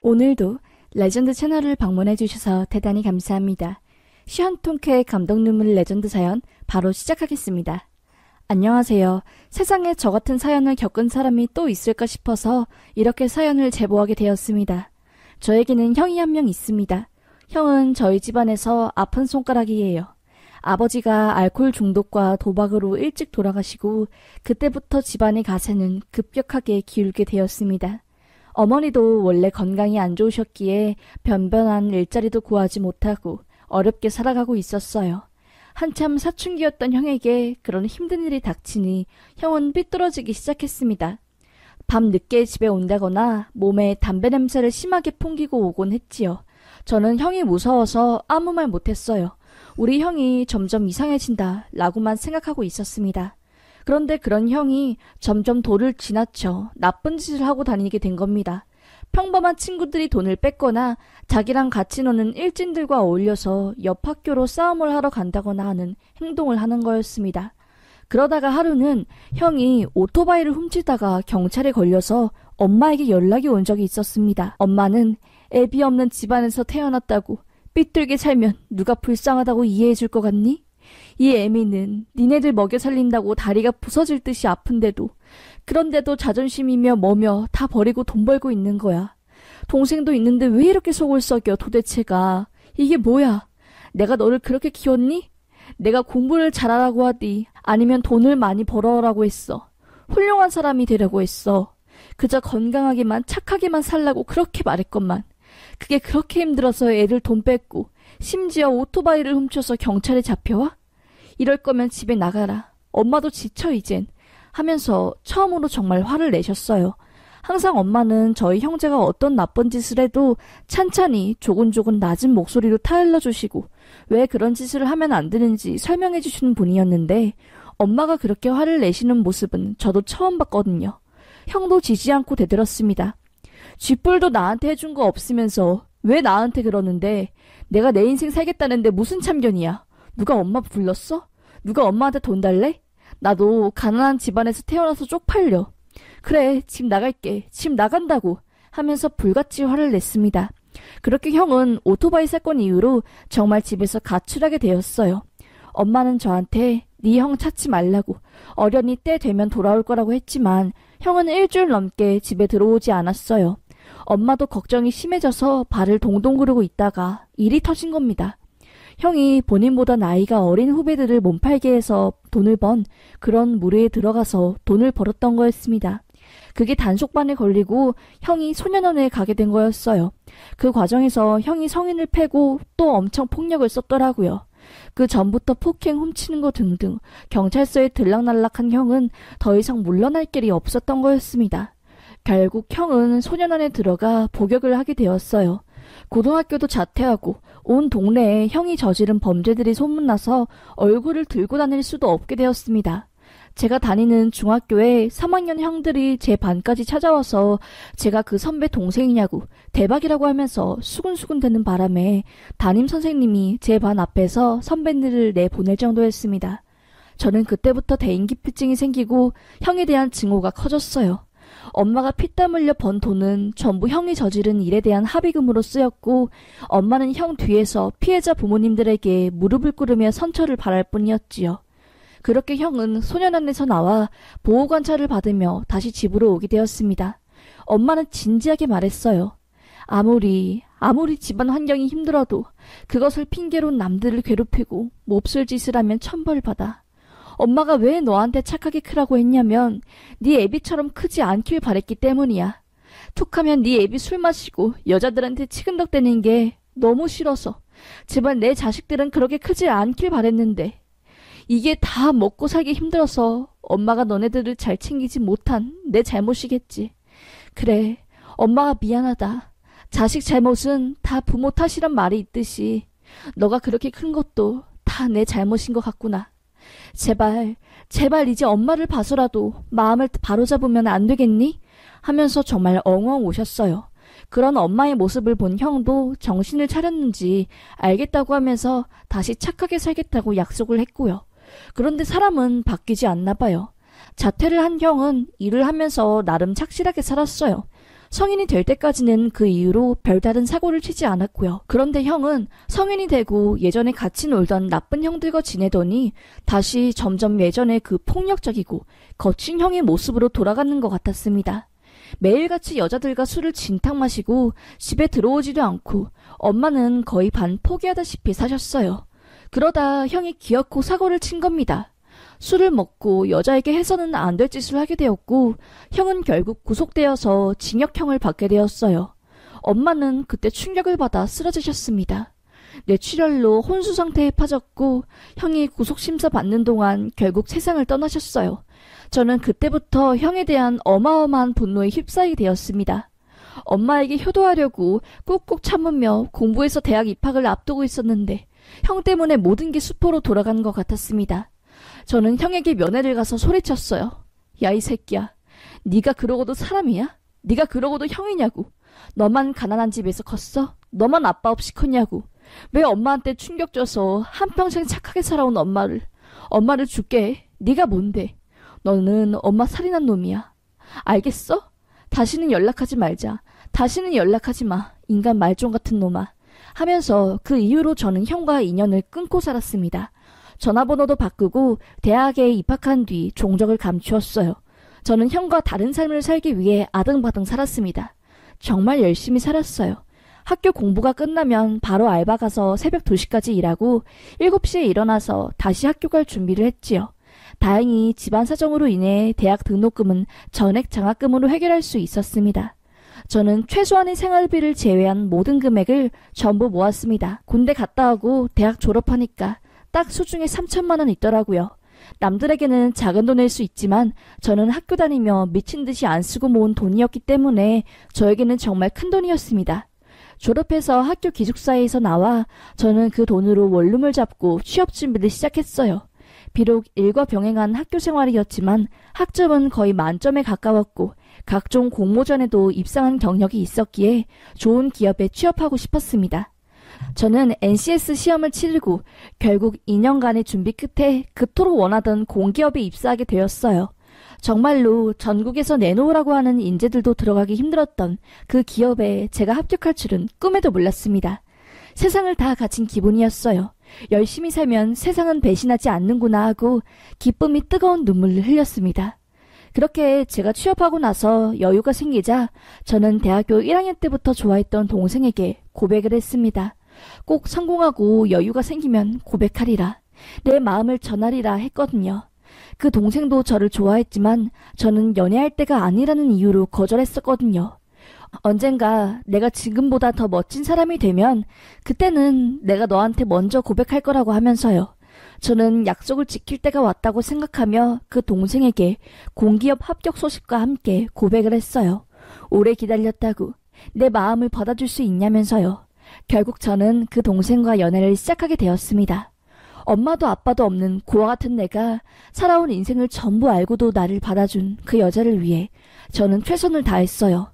오늘도 레전드 채널을 방문해주셔서 대단히 감사합니다. 시한통쾌의 감동 눈물 레전드 사연 바로 시작하겠습니다. 안녕하세요. 세상에 저 같은 사연을 겪은 사람이 또 있을까 싶어서 이렇게 사연을 제보하게 되었습니다. 저에게는 형이 한 명 있습니다. 형은 저희 집안에서 아픈 손가락이에요. 아버지가 알코올 중독과 도박으로 일찍 돌아가시고 그때부터 집안의 가세는 급격하게 기울게 되었습니다. 어머니도 원래 건강이 안 좋으셨기에 변변한 일자리도 구하지 못하고 어렵게 살아가고 있었어요. 한참 사춘기였던 형에게 그런 힘든 일이 닥치니 형은 삐뚤어지기 시작했습니다. 밤 늦게 집에 온다거나 몸에 담배 냄새를 심하게 풍기고 오곤 했지요. 저는 형이 무서워서 아무 말 못했어요. 우리 형이 점점 이상해진다 라고만 생각하고 있었습니다. 그런데 그런 형이 점점 도를 지나쳐 나쁜 짓을 하고 다니게 된 겁니다. 평범한 친구들이 돈을 뺏거나 자기랑 같이 노는 일진들과 어울려서 옆 학교로 싸움을 하러 간다거나 하는 행동을 하는 거였습니다. 그러다가 하루는 형이 오토바이를 훔치다가 경찰에 걸려서 엄마에게 연락이 온 적이 있었습니다. 엄마는 애비 없는 집안에서 태어났다고 삐뚤게 살면 누가 불쌍하다고 이해해 줄 것 같니? 이 애미는 니네들 먹여 살린다고 다리가 부서질 듯이 아픈데도 그런데도 자존심이며 뭐며 다 버리고 돈 벌고 있는 거야. 동생도 있는데 왜 이렇게 속을 썩여 도대체가. 이게 뭐야? 내가 너를 그렇게 키웠니? 내가 공부를 잘하라고 하디 아니면 돈을 많이 벌어라고 했어. 훌륭한 사람이 되려고 했어. 그저 건강하게만 착하게만 살라고 그렇게 말했건만. 그게 그렇게 힘들어서 애를 돈 뺏고 심지어 오토바이를 훔쳐서 경찰에 잡혀와? 이럴 거면 집에 나가라. 엄마도 지쳐 이젠. 하면서 처음으로 정말 화를 내셨어요. 항상 엄마는 저희 형제가 어떤 나쁜 짓을 해도 찬찬히 조곤조곤 낮은 목소리로 타일러 주시고 왜 그런 짓을 하면 안 되는지 설명해 주시는 분이었는데 엄마가 그렇게 화를 내시는 모습은 저도 처음 봤거든요. 형도 지지 않고 대들었습니다. 쥐뿔도 나한테 해준 거 없으면서 왜 나한테 그러는데 내가 내 인생 살겠다는데 무슨 참견이야. 누가 엄마 불렀어? 누가 엄마한테 돈 달래? 나도 가난한 집안에서 태어나서 쪽팔려. 그래, 집 나갈게. 집 나간다고 하면서 불같이 화를 냈습니다. 그렇게 형은 오토바이 사건 이후로 정말 집에서 가출하게 되었어요. 엄마는 저한테 네 형 찾지 말라고 어련히 때 되면 돌아올 거라고 했지만 형은 일주일 넘게 집에 들어오지 않았어요. 엄마도 걱정이 심해져서 발을 동동 구르고 있다가 일이 터진 겁니다. 형이 본인보다 나이가 어린 후배들을 몸팔게 해서 돈을 번 그런 무리에 들어가서 돈을 벌었던 거였습니다. 그게 단속반에 걸리고 형이 소년원에 가게 된 거였어요. 그 과정에서 형이 성인을 패고 또 엄청 폭력을 썼더라고요. 그 전부터 폭행, 훔치는 거 등등 경찰서에 들락날락한 형은 더 이상 물러날 길이 없었던 거였습니다. 결국 형은 소년원에 들어가 복역을 하게 되었어요. 고등학교도 자퇴하고 온 동네에 형이 저지른 범죄들이 소문나서 얼굴을 들고 다닐 수도 없게 되었습니다. 제가 다니는 중학교에 3학년 형들이 제 반까지 찾아와서 제가 그 선배 동생이냐고 대박이라고 하면서 수근수근 대는 바람에 담임 선생님이 제 반 앞에서 선배들을 내보낼 정도였습니다. 저는 그때부터 대인기피증이 생기고 형에 대한 증오가 커졌어요. 엄마가 피땀 흘려 번 돈은 전부 형이 저지른 일에 대한 합의금으로 쓰였고 엄마는 형 뒤에서 피해자 부모님들에게 무릎을 꿇으며 선처를 바랄 뿐이었지요. 그렇게 형은 소년원에서 나와 보호관찰을 받으며 다시 집으로 오게 되었습니다. 엄마는 진지하게 말했어요. 아무리 집안 환경이 힘들어도 그것을 핑계로 남들을 괴롭히고 몹쓸 짓을 하면 천벌받아. 엄마가 왜 너한테 착하게 크라고 했냐면 네 애비처럼 크지 않길 바랬기 때문이야. 툭하면 네 애비 술 마시고 여자들한테 치근덕대는 게 너무 싫어서 제발 내 자식들은 그렇게 크지 않길 바랬는데 이게 다 먹고 살기 힘들어서 엄마가 너네들을 잘 챙기지 못한 내 잘못이겠지. 그래, 엄마가 미안하다. 자식 잘못은 다 부모 탓이란 말이 있듯이 너가 그렇게 큰 것도 다 내 잘못인 것 같구나. 제발 이제 엄마를 봐서라도 마음을 바로잡으면 안 되겠니? 하면서 정말 엉엉 우셨어요. 그런 엄마의 모습을 본 형도 정신을 차렸는지 알겠다고 하면서 다시 착하게 살겠다고 약속을 했고요. 그런데 사람은 바뀌지 않나 봐요. 자퇴를 한 형은 일을 하면서 나름 착실하게 살았어요. 성인이 될 때까지는 그 이후로 별다른 사고를 치지 않았고요. 그런데 형은 성인이 되고 예전에 같이 놀던 나쁜 형들과 지내더니 다시 점점 예전에 그 폭력적이고 거친 형의 모습으로 돌아가는 것 같았습니다. 매일같이 여자들과 술을 진탕 마시고 집에 들어오지도 않고 엄마는 거의 반 포기하다시피 사셨어요. 그러다 형이 기어코 사고를 친 겁니다. 술을 먹고 여자에게 해서는 안 될 짓을 하게 되었고 형은 결국 구속되어서 징역형을 받게 되었어요. 엄마는 그때 충격을 받아 쓰러지셨습니다. 뇌출혈로 혼수 상태에 빠졌고 형이 구속심사 받는 동안 결국 세상을 떠나셨어요. 저는 그때부터 형에 대한 어마어마한 분노에 휩싸이게 되었습니다. 엄마에게 효도하려고 꾹꾹 참으며 공부해서 대학 입학을 앞두고 있었는데 형 때문에 모든 게 수포로 돌아간 것 같았습니다. 저는 형에게 면회를 가서 소리쳤어요. 야, 이 새끼야. 네가 그러고도 사람이야? 네가 그러고도 형이냐고. 너만 가난한 집에서 컸어? 너만 아빠 없이 컸냐고. 왜 엄마한테 충격 줘서 한평생 착하게 살아온 엄마를 죽게 해? 네가 뭔데? 너는 엄마 살인한 놈이야. 알겠어? 다시는 연락하지 말자. 다시는 연락하지 마. 인간 말종 같은 놈아. 하면서 그 이후로 저는 형과 인연을 끊고 살았습니다. 전화번호도 바꾸고 대학에 입학한 뒤 종적을 감추었어요. 저는 형과 다른 삶을 살기 위해 아등바등 살았습니다. 정말 열심히 살았어요. 학교 공부가 끝나면 바로 알바 가서 새벽 2시까지 일하고 7시에 일어나서 다시 학교 갈 준비를 했지요. 다행히 집안 사정으로 인해 대학 등록금은 전액 장학금으로 해결할 수 있었습니다. 저는 최소한의 생활비를 제외한 모든 금액을 전부 모았습니다. 군대 갔다 오고 대학 졸업하니까 딱 수중에 3천만 원 있더라고요. 남들에게는 작은 돈일 수 있지만 저는 학교 다니며 미친 듯이 안 쓰고 모은 돈이었기 때문에 저에게는 정말 큰 돈이었습니다. 졸업해서 학교 기숙사에서 나와 저는 그 돈으로 원룸을 잡고 취업 준비를 시작했어요. 비록 일과 병행한 학교 생활이었지만 학점은 거의 만점에 가까웠고 각종 공모전에도 입상한 경력이 있었기에 좋은 기업에 취업하고 싶었습니다. 저는 NCS 시험을 치르고 결국 2년간의 준비 끝에 그토록 원하던 공기업에 입사하게 되었어요. 정말로 전국에서 내놓으라고 하는 인재들도 들어가기 힘들었던 그 기업에 제가 합격할 줄은 꿈에도 몰랐습니다. 세상을 다 가진 기분이었어요. 열심히 살면 세상은 배신하지 않는구나 하고 기쁨이 뜨거운 눈물을 흘렸습니다. 그렇게 제가 취업하고 나서 여유가 생기자 저는 대학교 1학년 때부터 좋아했던 동생에게 고백을 했습니다. 꼭 성공하고 여유가 생기면 고백하리라. 내 마음을 전하리라 했거든요. 그 동생도 저를 좋아했지만 저는 연애할 때가 아니라는 이유로 거절했었거든요. 언젠가 내가 지금보다 더 멋진 사람이 되면 그때는 내가 너한테 먼저 고백할 거라고 하면서요. 저는 약속을 지킬 때가 왔다고 생각하며 그 동생에게 공기업 합격 소식과 함께 고백을 했어요. 오래 기다렸다고 내 마음을 받아줄 수 있냐면서요. 결국 저는 그 동생과 연애를 시작하게 되었습니다. 엄마도 아빠도 없는 고아 같은 내가 살아온 인생을 전부 알고도 나를 받아준 그 여자를 위해 저는 최선을 다했어요.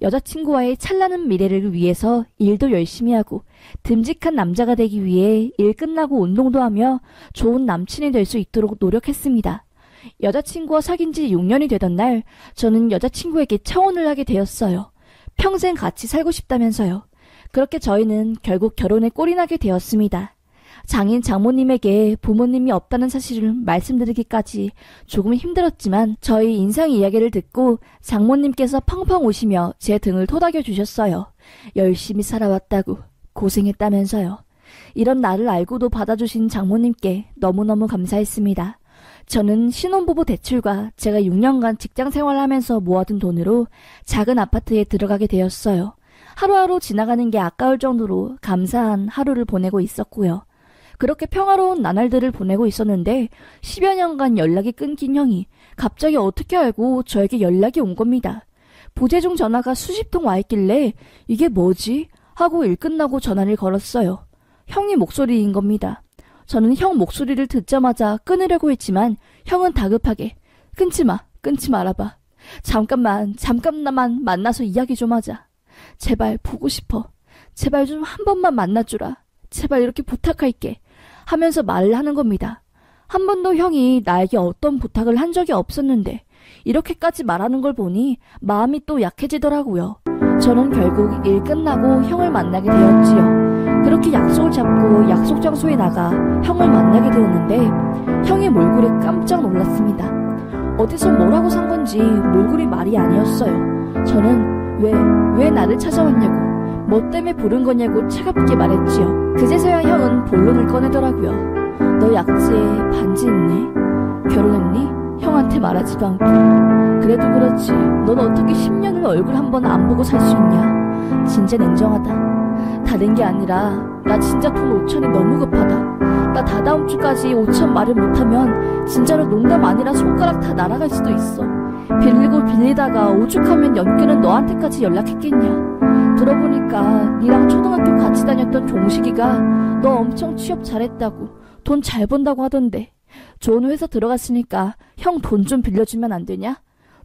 여자친구와의 찬란한 미래를 위해서 일도 열심히 하고 듬직한 남자가 되기 위해 일 끝나고 운동도 하며 좋은 남친이 될 수 있도록 노력했습니다. 여자친구와 사귄 지 6년이 되던 날 저는 여자친구에게 차원을 하게 되었어요. 평생 같이 살고 싶다면서요. 그렇게 저희는 결국 결혼에 꼴이 나게 되었습니다. 장인 장모님에게 부모님이 없다는 사실을 말씀드리기까지 조금 힘들었지만 저희 인상 이야기를 듣고 장모님께서 펑펑 우시며 제 등을 토닥여 주셨어요. 열심히 살아왔다고 고생했다면서요. 이런 나를 알고도 받아주신 장모님께 너무너무 감사했습니다. 저는 신혼부부 대출과 제가 6년간 직장생활하면서 모아둔 돈으로 작은 아파트에 들어가게 되었어요. 하루하루 지나가는 게 아까울 정도로 감사한 하루를 보내고 있었고요. 그렇게 평화로운 나날들을 보내고 있었는데 10여 년간 연락이 끊긴 형이 갑자기 어떻게 알고 저에게 연락이 온 겁니다. 부재중 전화가 수십 통 와 있길래 이게 뭐지? 하고 일 끝나고 전화를 걸었어요. 형이 목소리인 겁니다. 저는 형 목소리를 듣자마자 끊으려고 했지만 형은 다급하게 끊지 말아봐. 잠깐만 만나서 이야기 좀 하자. 제발 보고 싶어. 제발 좀 한 번만 만나주라. 제발 이렇게 부탁할게. 하면서 말을 하는 겁니다. 한 번도 형이 나에게 어떤 부탁을 한 적이 없었는데 이렇게까지 말하는 걸 보니 마음이 또 약해지더라고요. 저는 결국 일 끝나고 형을 만나게 되었지요. 그렇게 약속을 잡고 약속 장소에 나가 형을 만나게 되었는데 형의 몰골에 깜짝 놀랐습니다. 어디서 뭐라고 산 건지 몰골이 말이 아니었어요. 저는 왜 나를 찾아왔냐고, 뭐 때문에 부른 거냐고 차갑게 말했지요. 그제서야 형은 본론을 꺼내더라고요. 너 약지에 반지 있네. 결혼했니? 형한테 말하지도 않고. 그래도 그렇지, 넌 어떻게 10년을 얼굴 한 번 안 보고 살 수 있냐. 진짜 냉정하다. 다른 게 아니라 나 진짜 돈 5천이 너무 급하다. 나 다다음 주까지 5천 말을 못하면 진짜로 농담 아니라 손가락 다 날아갈 수도 있어. 빌리고 빌리다가 오죽하면 연근은 너한테까지 연락했겠냐. 들어보니까 니랑 초등학교 같이 다녔던 종식이가 너 엄청 취업 잘했다고, 돈 잘 번다고 하던데. 좋은 회사 들어갔으니까 형 돈 좀 빌려주면 안 되냐?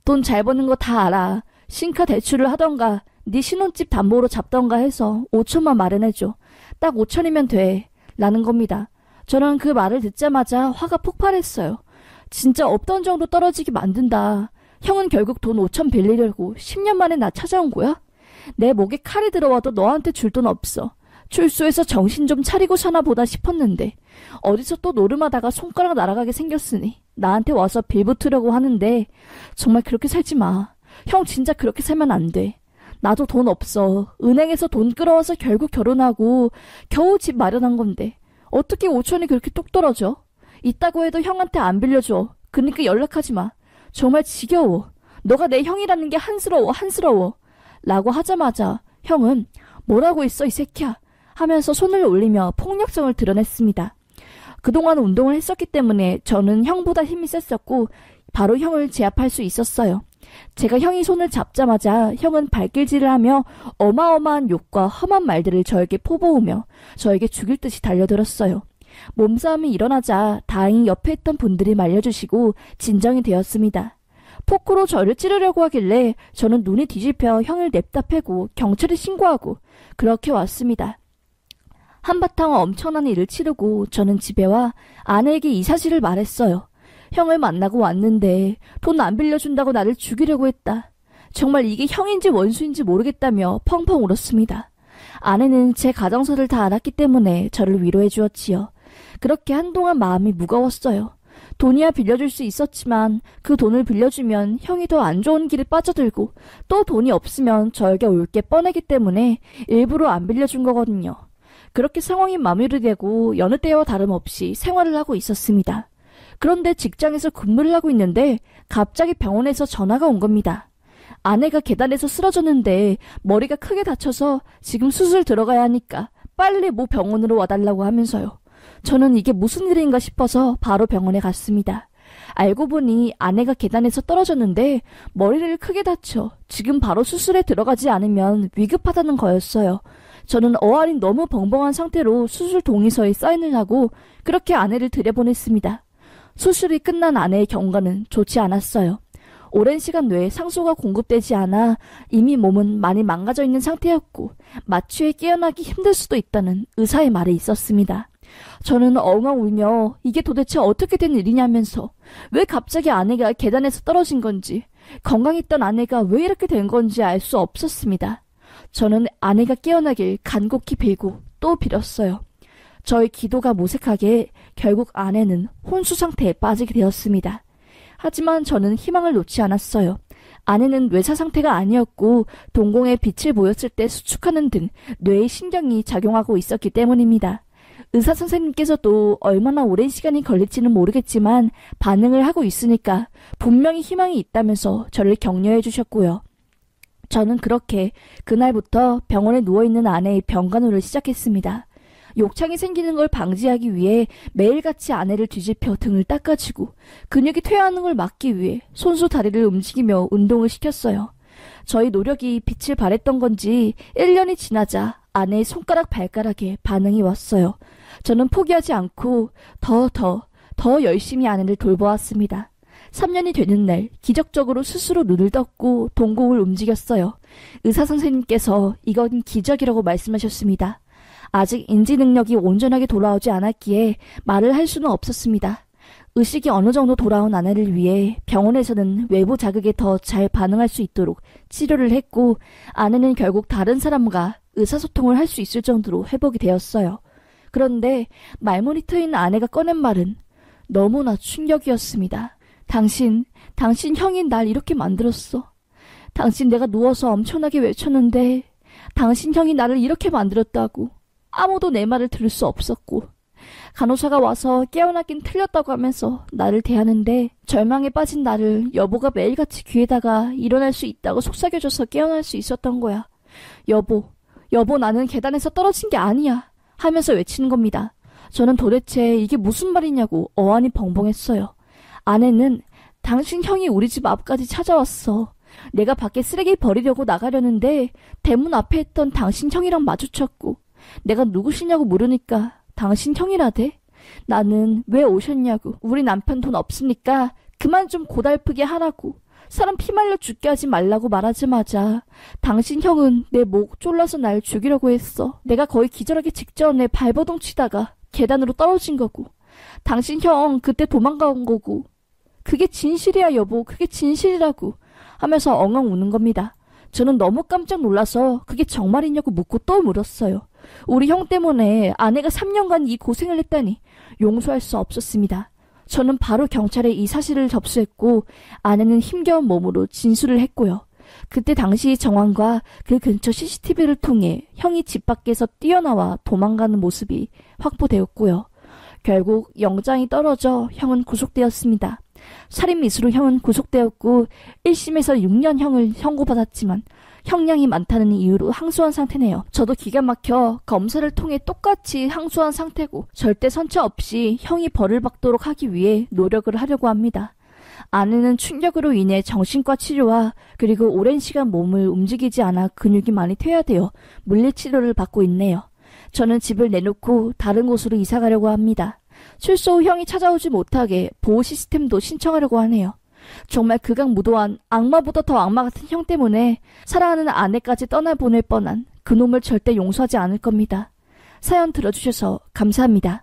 돈 잘 버는 거 다 알아. 신카 대출을 하던가 네 신혼집 담보로 잡던가 해서 5천만 마련해줘. 딱 5천이면 돼. 라는 겁니다. 저는 그 말을 듣자마자 화가 폭발했어요. 진짜 없던 정도 떨어지게 만든다. 형은 결국 돈 5천 빌리려고 10년 만에 나 찾아온 거야? 내 목에 칼이 들어와도 너한테 줄 돈 없어. 출소해서 정신 좀 차리고 사나 보다 싶었는데 어디서 또 노름하다가 손가락 날아가게 생겼으니 나한테 와서 빌붙으려고 하는데 정말 그렇게 살지 마. 형 진짜 그렇게 살면 안 돼. 나도 돈 없어. 은행에서 돈 끌어와서 결국 결혼하고 겨우 집 마련한 건데 어떻게 5천이 그렇게 뚝 떨어져? 있다고 해도 형한테 안 빌려줘. 그러니까 연락하지 마. 정말 지겨워. 너가 내 형이라는 게 한스러워. 라고 하자마자 형은 뭐라고 있어 이 새끼야 하면서 손을 올리며 폭력성을 드러냈습니다. 그동안 운동을 했었기 때문에 저는 형보다 힘이 셌었고 바로 형을 제압할 수 있었어요. 제가 형이 손을 잡자마자 형은 발길질을 하며 어마어마한 욕과 험한 말들을 저에게 퍼부으며 저에게 죽일 듯이 달려들었어요. 몸싸움이 일어나자 다행히 옆에 있던 분들이 말려주시고 진정이 되었습니다. 포크로 저를 찌르려고 하길래 저는 눈이 뒤집혀 형을 냅다 패고 경찰에 신고하고 그렇게 왔습니다. 한바탕 엄청난 일을 치르고 저는 집에 와 아내에게 이 사실을 말했어요. 형을 만나고 왔는데 돈 안 빌려준다고 나를 죽이려고 했다. 정말 이게 형인지 원수인지 모르겠다며 펑펑 울었습니다. 아내는 제 가정사를 다 알았기 때문에 저를 위로해 주었지요. 그렇게 한동안 마음이 무거웠어요. 돈이야 빌려줄 수 있었지만 그 돈을 빌려주면 형이 더 안 좋은 길에 빠져들고 또 돈이 없으면 저에게 올 게 뻔하기 때문에 일부러 안 빌려준 거거든요. 그렇게 상황이 마무리되고 여느 때와 다름없이 생활을 하고 있었습니다. 그런데 직장에서 근무를 하고 있는데 갑자기 병원에서 전화가 온 겁니다. 아내가 계단에서 쓰러졌는데 머리가 크게 다쳐서 지금 수술 들어가야 하니까 빨리 모 병원으로 와달라고 하면서요. 저는 이게 무슨 일인가 싶어서 바로 병원에 갔습니다. 알고 보니 아내가 계단에서 떨어졌는데 머리를 크게 다쳐 지금 바로 수술에 들어가지 않으면 위급하다는 거였어요. 저는 어안이 너무 벙벙한 상태로 수술 동의서에 사인을 하고 그렇게 아내를 들여보냈습니다. 수술이 끝난 아내의 경과는 좋지 않았어요. 오랜 시간 내에 상소가 공급되지 않아 이미 몸은 많이 망가져 있는 상태였고 마취에 깨어나기 힘들 수도 있다는 의사의 말이 있었습니다. 저는 엉엉 울며 이게 도대체 어떻게 된 일이냐면서 왜 갑자기 아내가 계단에서 떨어진 건지 건강했던 아내가 왜 이렇게 된 건지 알 수 없었습니다. 저는 아내가 깨어나길 간곡히 빌고 또 빌었어요. 저의 기도가 모색하게 결국 아내는 혼수 상태에 빠지게 되었습니다. 하지만 저는 희망을 놓지 않았어요. 아내는 뇌사 상태가 아니었고 동공에 빛을 보였을 때 수축하는 등 뇌의 신경이 작용하고 있었기 때문입니다. 의사 선생님께서도 얼마나 오랜 시간이 걸릴지는 모르겠지만 반응을 하고 있으니까 분명히 희망이 있다면서 저를 격려해 주셨고요. 저는 그렇게 그날부터 병원에 누워있는 아내의 병간호를 시작했습니다. 욕창이 생기는 걸 방지하기 위해 매일같이 아내를 뒤집혀 등을 닦아주고 근육이 퇴화하는 걸 막기 위해 손수 다리를 움직이며 운동을 시켰어요. 저희 노력이 빛을 발했던 건지 1년이 지나자 아내의 손가락 발가락에 반응이 왔어요. 저는 포기하지 않고 더 열심히 아내를 돌보았습니다. 3년이 되는 날 기적적으로 스스로 눈을 떴고 동공을 움직였어요. 의사 선생님께서 이건 기적이라고 말씀하셨습니다. 아직 인지 능력이 온전하게 돌아오지 않았기에 말을 할 수는 없었습니다. 의식이 어느 정도 돌아온 아내를 위해 병원에서는 외부 자극에 더 잘 반응할 수 있도록 치료를 했고, 아내는 결국 다른 사람과 의사소통을 할 수 있을 정도로 회복이 되었어요. 그런데 말모니터인 아내가 꺼낸 말은 너무나 충격이었습니다. 당신 형이 날 이렇게 만들었어. 당신 내가 누워서 엄청나게 외쳤는데 당신 형이 나를 이렇게 만들었다고. 아무도 내 말을 들을 수 없었고 간호사가 와서 깨어나긴 틀렸다고 하면서 나를 대하는데 절망에 빠진 나를 여보가 매일같이 귀에다가 일어날 수 있다고 속삭여줘서 깨어날 수 있었던 거야. 여보 나는 계단에서 떨어진 게 아니야 하면서 외치는 겁니다. 저는 도대체 이게 무슨 말이냐고 어안이 벙벙했어요. 아내는 당신 형이 우리 집 앞까지 찾아왔어. 내가 밖에 쓰레기 버리려고 나가려는데 대문 앞에 있던 당신 형이랑 마주쳤고 내가 누구시냐고 물으니까 당신 형이라대. 나는 왜 오셨냐고. 우리 남편 돈 없으니까 그만 좀 고달프게 하라고. 사람 피말려 죽게 하지 말라고 말하자마자 당신 형은 내 목 졸라서 날 죽이려고 했어. 내가 거의 기절하기 직전에 발버둥 치다가 계단으로 떨어진 거고. 당신 형 그때 도망가온 거고. 그게 진실이야 여보. 그게 진실이라고 하면서 엉엉 우는 겁니다. 저는 너무 깜짝 놀라서 그게 정말이냐고 묻고 또 물었어요. 우리 형 때문에 아내가 3년간 이 고생을 했다니 용서할 수 없었습니다. 저는 바로 경찰에 이 사실을 접수했고 아내는 힘겨운 몸으로 진술을 했고요. 그때 당시 정황과 그 근처 CCTV를 통해 형이 집 밖에서 뛰어나와 도망가는 모습이 확보되었고요. 결국 영장이 떨어져 형은 구속되었습니다. 살인미수로 형은 구속되었고 1심에서 6년형을 선고받았지만 형량이 많다는 이유로 항소한 상태네요. 저도 기가 막혀 검사를 통해 똑같이 항소한 상태고 절대 선처 없이 형이 벌을 받도록 하기 위해 노력을 하려고 합니다. 아내는 충격으로 인해 정신과 치료와 그리고 오랜 시간 몸을 움직이지 않아 근육이 많이 퇴화되어 물리치료를 받고 있네요. 저는 집을 내놓고 다른 곳으로 이사가려고 합니다. 출소 후 형이 찾아오지 못하게 보호 시스템도 신청하려고 하네요. 정말 극악무도한 악마보다 더 악마 같은 형 때문에 사랑하는 아내까지 떠나보낼 뻔한 그놈을 절대 용서하지 않을 겁니다. 사연 들어주셔서 감사합니다.